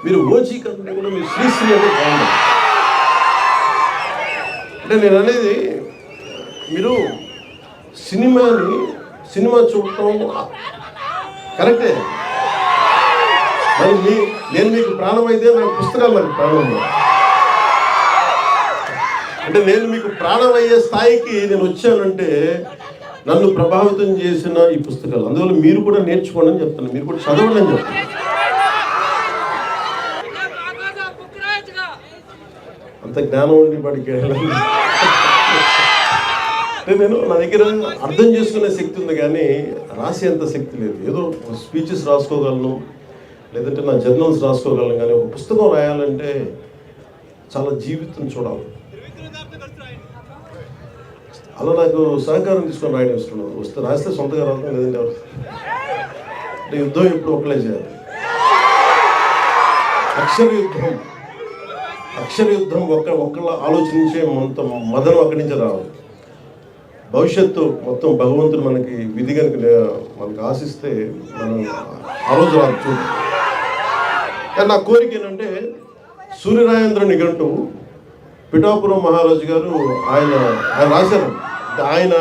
మీరు ఓజీ కంటే కూడా మీరు శ్రీశ్రీ అంటే బాగుంది. అంటే నేను అనేది మీరు సినిమా చూడటం కరెక్టే. మరి నేను మీకు ప్రాణం అయితే నాకు పుస్తకాలు నాకు ప్రాణం ఉంది. అంటే నేను మీకు ప్రాణం అయ్యే స్థాయికి నేను వచ్చానంటే నన్ను ప్రభావితం చేసిన ఈ పుస్తకాలు. అందువల్ల మీరు కూడా నేర్చుకోండి అని చెప్తాను, మీరు కూడా చదవండి అని చెప్తాను. అంత జ్ఞానం ఉండి వాడికి అంటే నేను నా దగ్గర అర్థం చేసుకునే శక్తి ఉంది కానీ రాసేంత శక్తి లేదు. ఏదో స్పీచెస్ రాసుకోగలను, లేదంటే నా జర్నల్స్ రాసుకోగలను, కానీ ఒక పుస్తకం రాయాలంటే చాలా జీవితం చూడాలి. అలా నాకు సహకారం తీసుకొని రాయడం ఇష్టం. వస్తే రాస్తే సొంతగా రాస్తాం, లేదంటే అంటే యుద్ధం ఎప్పుడు ఒకలే చేయాలి. అక్షర యుద్ధం ఒక్కళ్ళ ఆలోచించే మొత్తం మదనం అక్కడి నుంచే రావాలి. భవిష్యత్తు మొత్తం భగవంతుడు మనకి విధి కనుక మనకు ఆశిస్తే మనం ఆ రోజు రాదు చూడు. కానీ నా కోరిక ఏంటంటే సూర్యరాయేంద్ర నిఘంటు పిఠాపురం మహారాజు గారు ఆయన రాశారు. ఆయన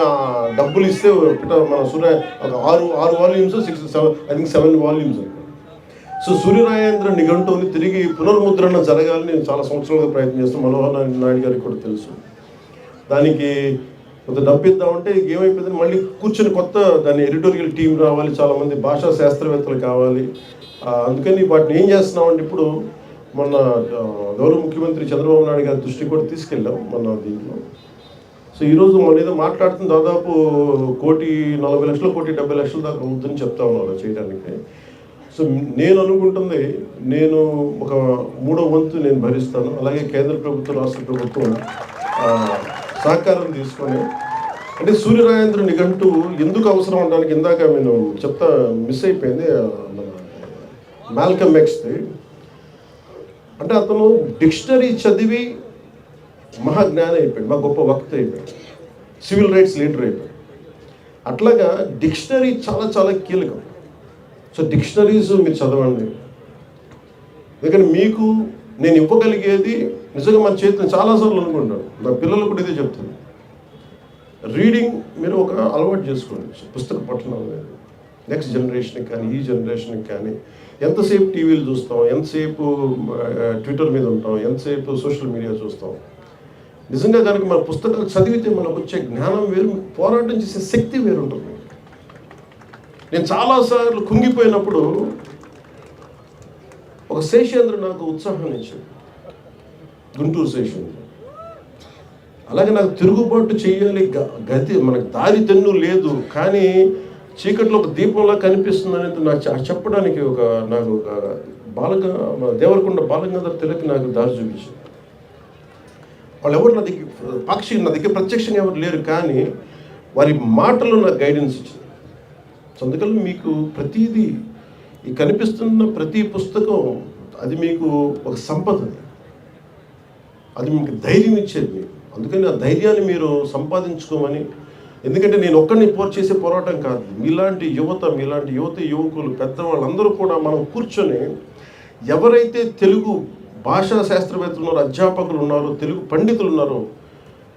డబ్బులు ఇస్తే మన ఒక 6 వాల్యూమ్స్ 7 వాల్యూమ్స్. సో సూర్యరాయేంద్ర నిఘంటుని తిరిగి పునర్ముద్రణ జరగాలని నేను చాలా సంవత్సరాలుగా ప్రయత్నం చేస్తాను. మనోహర్ నాయుడు గారికి కూడా తెలుసు. దానికి కొంత డబ్బు ఇద్దామంటే ఏమైపోయింది, మళ్ళీ కూర్చొని కొత్త దాన్ని ఎడిటోరియల్ టీం రావాలి, చాలామంది భాషా శాస్త్రవేత్తలు కావాలి. అందుకని వాటిని ఏం చేస్తున్నామంటే ఇప్పుడు మొన్న గౌరవ ముఖ్యమంత్రి చంద్రబాబు నాయుడు గారి దృష్టికి కూడా తీసుకెళ్ళాం మన దీంట్లో. సో ఈరోజు మన ఏదో మాట్లాడుతున్న దాదాపు 1,40,00,000 1,70,00,000 దాకా అవుతుందని చెప్తా ఉన్నారు చేయడానికి. సో నేను అనుకుంటుంది నేను ఒక 3వ వంతు నేను భరిస్తాను. అలాగే కేంద్ర ప్రభుత్వం రాష్ట్ర ప్రభుత్వం సహకారం తీసుకొని, అంటే సూర్యరాయేంద్ర నిఘంటు ఎందుకు అవసరం అనడానికి ఇందాక నేను మిస్ అయిపోయింది. మన మాల్కమ్ ఎక్స్ది అంటే అతను డిక్షనరీ చదివి మహాజ్ఞాని అయిపోయాడు, మా గొప్ప వక్త అయిపోయాడు, సివిల్ రైట్స్ లీడర్ అయిపోయాడు. అట్లాగా డిక్షనరీ చాలా చాలా కీలకం. సో డిక్షనరీస్ మీరు చదవండి. ఎందుకంటే మీకు నేను ఇవ్వగలిగేది నిజంగా మన చేతిని చాలాసార్లు అనుకుంటాను, నా పిల్లలకు కూడా ఇదే చెప్తాను, రీడింగ్ మీరు ఒక అలవాటు చేసుకోండి. పుస్తక పఠనం అనేది నెక్స్ట్ జనరేషన్కి కానీ ఈ జనరేషన్కి కానీ. ఎంతసేపు టీవీలు చూస్తాం, ఎంతసేపు ట్విట్టర్ మీద ఉంటాం, ఎంతసేపు సోషల్ మీడియా చూస్తాం. నిజంగా కనుక మన పుస్తకాలు చదివితే మనకు వచ్చే జ్ఞానం వేరు, పోరాటం చేసే శక్తి వేరు ఉంటుంది. నేను చాలాసార్లు కుంగిపోయినప్పుడు ఒక శేషేంద్ర నాకు ఉత్సాహం ఇచ్చాడు, గుంటూరు శేషేంద్ర. అలాగే నాకు తిరుగుబాటు చేయాలి, గతి మనకు దారి తెన్ను లేదు, కానీ చీకట్లో ఒక దీపంలా కనిపిస్తుంది అనేది నాకు చెప్పడానికి నాకు దేవరకొండ బాలగంగాధర్ తిలక్ నాకు దారి చూపించారు. వాళ్ళు ఎవరు నా దగ్గర ప్రత్యక్షంగా ఎవరు లేరు, కానీ వారి మాటలు నాకు గైడెన్స్ ఇచ్చింది. సో అందుకని మీకు ప్రతిదీ ఈ కనిపిస్తున్న ప్రతి పుస్తకం అది మీకు ఒక సంపద, అది మీకు ధైర్యం ఇచ్చేది మీకు. అందుకని ఆ ధైర్యాన్ని మీరు సంపాదించుకోమని. ఎందుకంటే నేను ఒక్కడిని చేసే పోరాటం కాదు, మీలాంటి యువకులు పెద్దవాళ్ళందరూ కూడా మనం కూర్చొని ఎవరైతే తెలుగు భాషా శాస్త్రవేత్తలు ఉన్నారో, అధ్యాపకులు ఉన్నారో, తెలుగు పండితులు ఉన్నారో,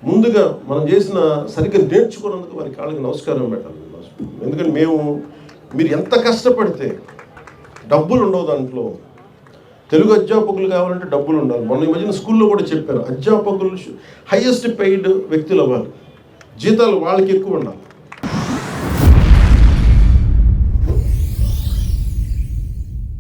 ముందుగా మనం చేసిన సరిగ్గా నేర్చుకున్నందుకు వారి కాళ్ళకి నమస్కారం పెట్టాలి. ఎందుకంటే మీరు ఎంత కష్టపడితే డబ్బులు ఉండవు దాంట్లో. తెలుగు అధ్యాపకులు కావాలంటే డబ్బులు ఉండాలి. మొన్న ఈ మధ్యన స్కూల్లో కూడా చెప్పారు, అధ్యాపకులు హైయెస్ట్ పెయిడ్ వ్యక్తులు అవ్వాలి, జీతాలు వాళ్ళకి ఎక్కువ ఉండాలి.